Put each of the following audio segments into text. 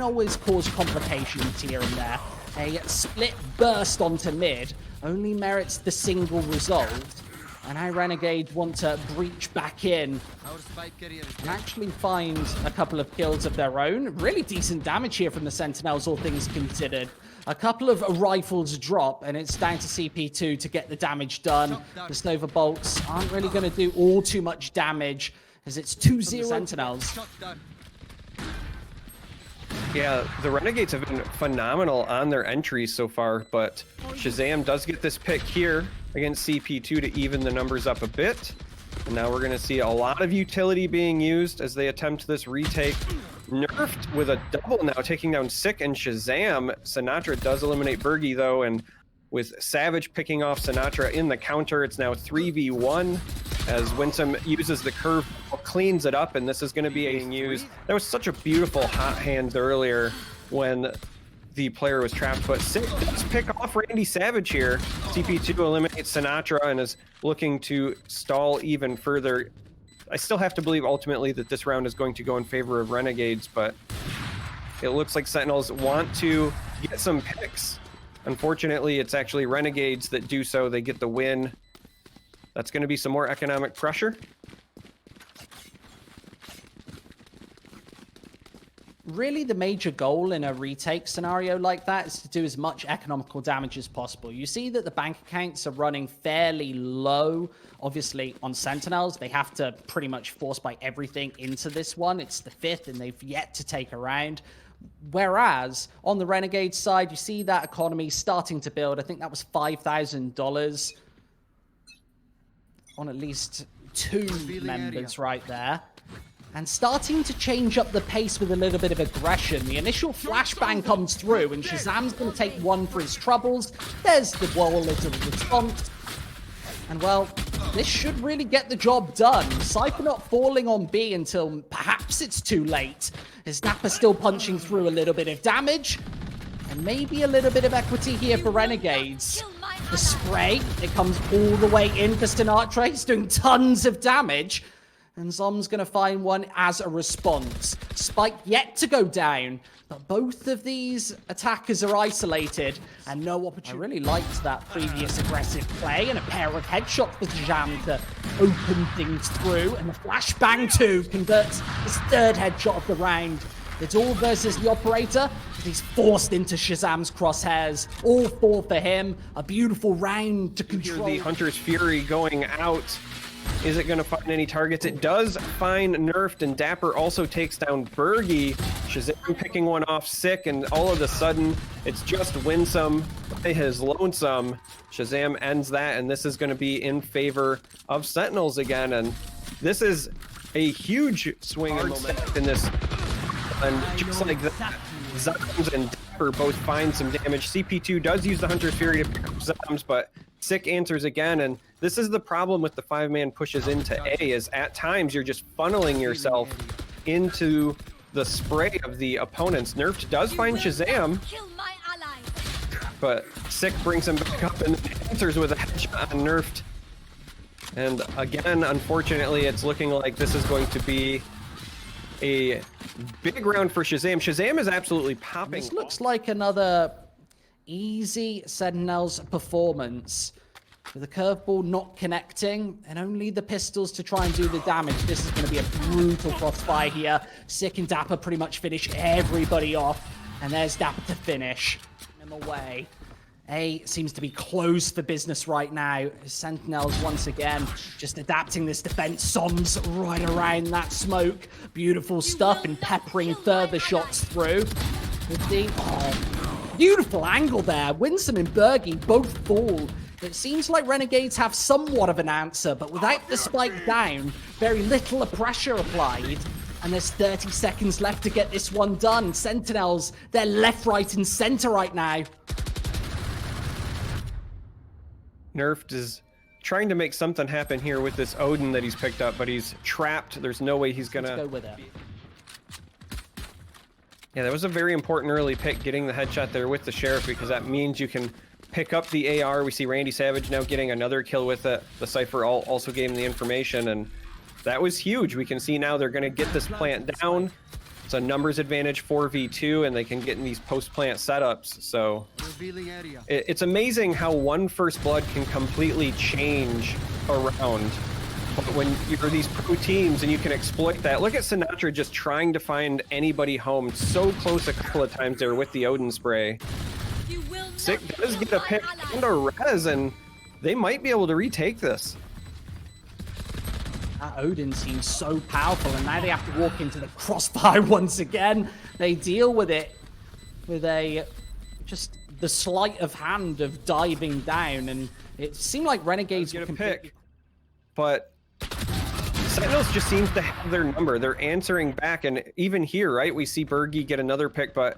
always cause complications here and there. A split burst onto mid only merits the single resolved. And now Renegades want to breach back in and actually find a couple of kills of their own. Really decent damage here from the Sentinels, all things considered. A couple of rifles drop, and it's down to CP2 to get the damage done. The Snova bolts aren't really going to do all too much damage, as it's 2-0 Sentinels. Yeah, the Renegades have been phenomenal on their entries so far, but Shazam does get this pick here against CP2 to even the numbers up a bit. And now we're going to see a lot of utility being used as they attempt this retake. Nurfed with a double now, taking down Sick and Shazam. Sinatra does eliminate Berghy, though, and with Savage picking off Sinatra in the counter, it's now 3v1 as Winsum uses the curve, cleans it up, and this is going to be being used. That was such a beautiful hot hand earlier when the player was trapped, but Sick does pick off Randyysavage here. CP2 eliminates Sinatra and is looking to stall even further. I still have to believe ultimately that this round is going to go in favor of Renegades, but it looks like Sentinels want to get some picks. Unfortunately, it's actually Renegades that do so. They get the win. That's going to be some more economic pressure. Really, the major goal in a retake scenario like that is to do as much economical damage as possible. You see that the bank accounts are running fairly low. Obviously, on Sentinels, they have to pretty much force buy everything into this one. It's the 5th, and they've yet to take a round. Whereas, on the Renegade side, you see that economy starting to build. I think that was $5,000 on at least 2 members right there. And starting to change up the pace with a little bit of aggression. The initial flashbang comes through, and Shazam's going to take one for his troubles. There's the wallet of response. And, well, this should really get the job done. Cypher not falling on B until perhaps it's too late. His Napper still punching through a little bit of damage. And maybe a little bit of equity here for Renegades. The spray, it comes all the way in for Sinatra. He's doing tons of damage. And Zom's going to find one as a response. Spike yet to go down, but both of these attackers are isolated and no opportunity. I really liked that previous aggressive play and a pair of headshots for Jam to open things through. And the flashbang too converts his 3rd headshot of the round. It's all versus the operator, but he's forced into Shazam's crosshairs. All 4 for him. A beautiful round to control. The Hunter's Fury going out. Is it going to find any targets? It does find Nurfed, and Dapper also takes down Berghy. Shazam picking one off Sick, and all of a sudden, it's just Winsum by his lonesome. Shazam ends that, and this is going to be in favor of Sentinels again, and this is a huge swing in momentum in this. And just like that, Zoms and Dapper both find some damage. CP2 does use the Hunter's Fury to pick up Zoms, but Sick answers again, and this is the problem with the 5-man pushes into A, is at times you're just funneling yourself into the spray of the opponents. Nurfed does find Shazam, but Sick brings him back up and answers with a headshot on Nurfed. And again, unfortunately, it's looking like this is going to be a big round for Shazam. Shazam is absolutely popping. This looks like another easy Sentinels performance. With the curveball not connecting, and only the pistols to try and do the damage. This is going to be a brutal crossfire here. Sick and Dapper pretty much finish everybody off. And there's Dapper to finish him away. A seems to be closed for business right now. Sentinels once again just adapting this defense. Soms right around that smoke. Beautiful stuff, and peppering further shots through. With the beautiful angle there. Winsum and Berghy both fall. It seems like Renegades have somewhat of an answer, but without the spike down, very little pressure applied. And there's 30 seconds left to get this one done. Sentinels, they're left, right, and center right now. Nurfed is trying to make something happen here with this Odin that he's picked up, but he's trapped. There's no way he's gonna go with it. Yeah, that was a very important early pick, getting the headshot there with the Sheriff, because that means you can pick up the AR. We see Randyysavage now getting another kill with it. The Cypher also gave him the information, and that was huge. We can see now they're going to get this plant down. It's a numbers advantage 4v2, and they can get in these post-plant setups. So it's amazing how one first blood can completely change around when you're these pro teams and you can exploit that. Look at Sinatra just trying to find anybody home. So close a couple of times there with the Odin spray. Sick does get a pick and a res, and they might be able to retake this. That Odin seems so powerful, and now they have to walk into the crossfire once again. They deal with it with just the sleight of hand of diving down, and it seemed like Renegades get were a pick, but Sentinels just seems to have their number. They're answering back, and even here, right, we see Berghy get another pick, but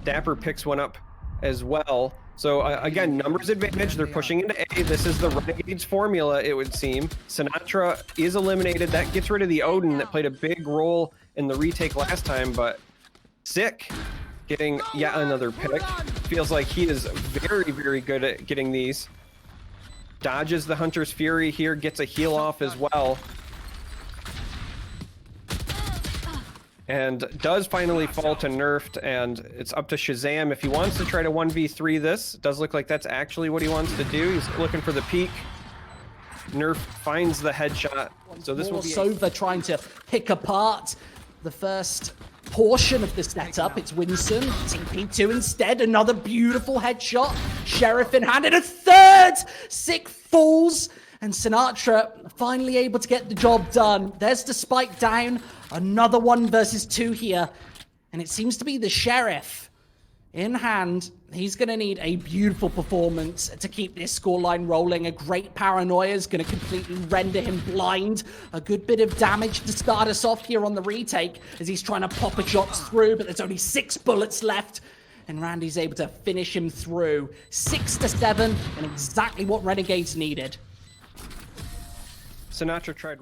Dapper picks one up as well. So again, numbers advantage. They're pushing into A. This is the Renegades formula, it would seem. Sinatra is eliminated. That gets rid of the Odin that played a big role in the retake last time, but Sick getting yet another pick. Feels like he is very, very good at getting these. Dodges the Hunter's Fury here, gets a heal off as well. And does finally fall to Nurfed, and it's up to Shazam if he wants to try to 1v3 this. Does look like that's actually what he wants to do. He's looking for the peek. Nerf finds the headshot. So this will be Sova trying to pick apart the first portion of the setup. It's Winsum, TP2 instead. Another beautiful headshot. Sheriff in hand, and a third! Sick falls. And Sinatra finally able to get the job done. There's the spike down. Another 1 versus 2 here. And it seems to be the Sheriff in hand. He's going to need a beautiful performance to keep this scoreline rolling. A great paranoia is going to completely render him blind. A good bit of damage to start us off here on the retake as he's trying to pop a shot through, but there's only 6 bullets left. And Randy's able to finish him through. 6-7, and exactly what Renegades needed. Sinatra tried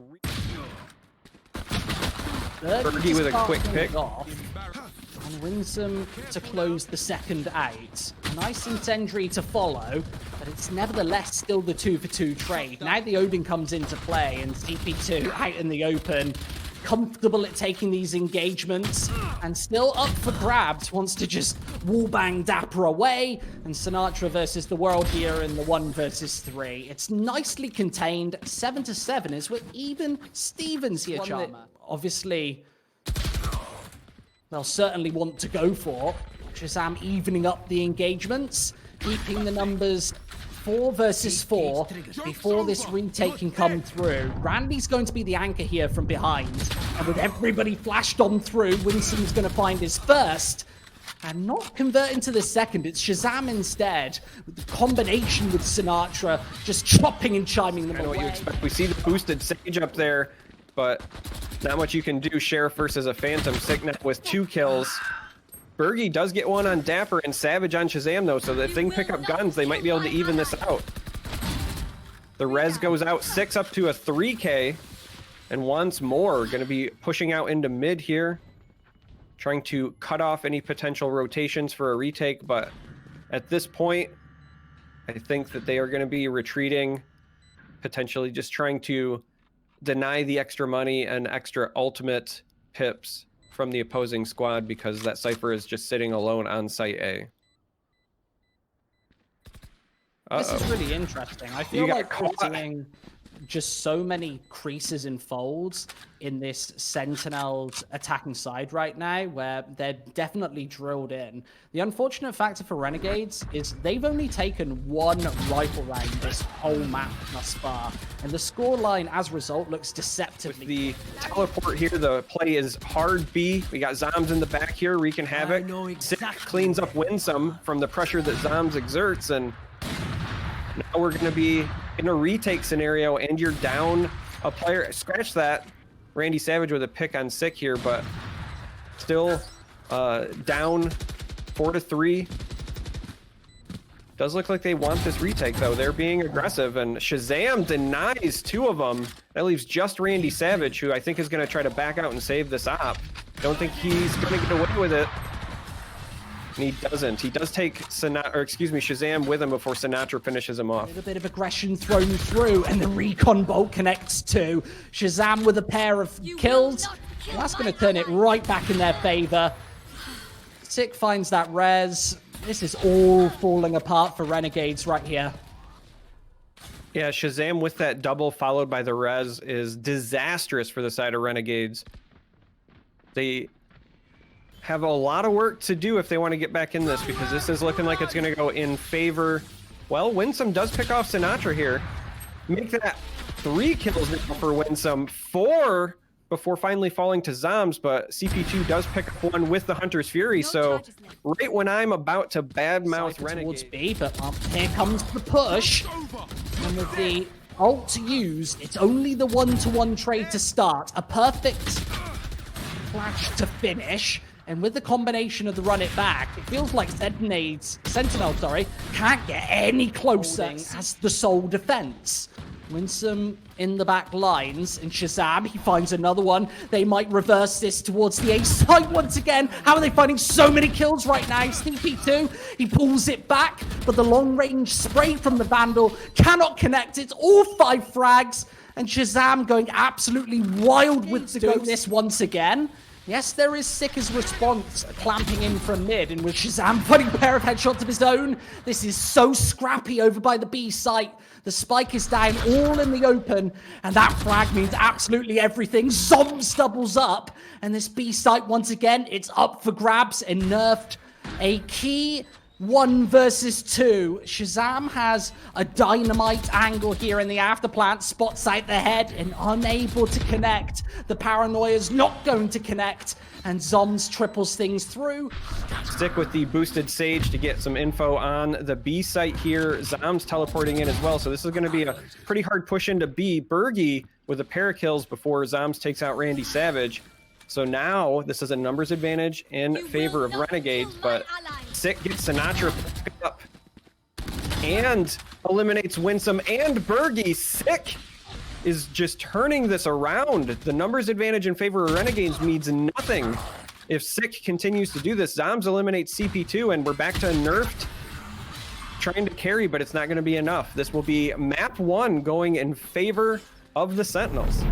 Berghy with a quick pick. Off, and Winsum to close the second out. Nice incendiary to follow, but it's nevertheless still the 2-for-2 trade. Now the Odin comes into play, and CP2 out in the open, comfortable at taking these engagements, and still up for grabs, wants to just wallbang Dapper away, and Sinatra versus the world here in the 1 versus 3. It's nicely contained, 7-7 as we're even Stevens here, Charmer. Obviously, they'll certainly want to go for Shazam evening up the engagements, keeping the numbers 4 versus 4 before this retake can come through. Randy's going to be the anchor here from behind. And with everybody flashed on through, Winsum's going to find his first. And not converting to the second, it's Shazam instead. With the combination with Sinatra, just chopping and chiming them away. What you expect. We see the boosted Sage up there, but not much you can do. Sheriff versus a Phantom. Sick now with 2 kills. Berghy does get one on Dapper and Savage on Shazam, though, so that if they can pick up guns, they might be able to even this out. The res goes out 6 up to a 3K, and once more, going to be pushing out into mid here, trying to cut off any potential rotations for a retake, but at this point, I think that they are going to be retreating, potentially just trying to deny the extra money and extra ultimate pips from the opposing squad because that Cypher is just sitting alone on site A. This is really interesting. I feel like we're seeing just so many creases and folds in this Sentinels attacking side right now where they're definitely drilled in. The unfortunate factor for Renegades is they've only taken 1 rifle round this whole map thus far, and the scoreline as a result looks deceptively. With the teleport here, the play is hard B. We got Zombs in the back here wreaking havoc. Sick cleans up Winsum from the pressure that Zombs exerts, and now we're going to be in a retake scenario, and you're down a player. Scratch that. Randyysavage with a pick on Sick here, but still down 4-3. Does look like they want this retake, though. They're being aggressive, and Shazam denies 2 of them. That leaves just Randyysavage, who I think is going to try to back out and save this op. Don't think he's going to get away with it. And he doesn't. He does take Shazam with him before Sinatra finishes him off. A little bit of aggression thrown through, and the recon bolt connects too. Shazam with a pair of kills. And that's going to turn it right back in their favor. Sick finds that res. This is all falling apart for Renegades right here. Yeah, Shazam with that double followed by the res is disastrous for the side of Renegades. They have a lot of work to do if they want to get back in this, because this is looking like it's going to go in favor. Well, Winsum does pick off Sinatra here. Make that 3 kills now for Winsum. 4 before finally falling to Zombs, but CP2 does pick up one with the Hunter's Fury. So right when I'm about to badmouth Renegades. B, but here comes the push. And with the ult to use, it's only the 1-to-1 trade to start. A perfect flash to finish. And with the combination of the run it back, it feels like Sentinels can't get any closer as the sole defense. Winsum in the back lines, and Shazam, he finds another one. They might reverse this towards the A site once again. How are they finding so many kills right now? CP2, he pulls it back, but the long-range spray from the Vandal cannot connect. It's all 5 frags, and Shazam going absolutely wild with the go this once again. Yes, there is Sicker's response clamping in from mid, and with Shazam finding a pair of headshots of his own, this is so scrappy over by the B site. The spike is down, all in the open, and that frag means absolutely everything. Zombs doubles up, and this B site, once again, it's up for grabs and Nurfed. A key 1 versus 2. Shazam has a dynamite angle here in the afterplant, spots out the head and unable to connect. The paranoia's not going to connect, and Zombs triples things through. Stick with the boosted Sage to get some info on the B site here. Zombs teleporting in as well, so this is going to be a pretty hard push into B. Berghy with a pair of kills before Zombs takes out Randyysavage. So now this is a numbers advantage in favor of Renegades, but Sick gets Sinatra up and eliminates Winsum and Berghy. Sick is just turning this around. The numbers advantage in favor of Renegades means nothing. If Sick continues to do this, Zombs eliminates CP2, and we're back to Nurfed trying to carry, but it's not going to be enough. This will be map 1 going in favor of the Sentinels.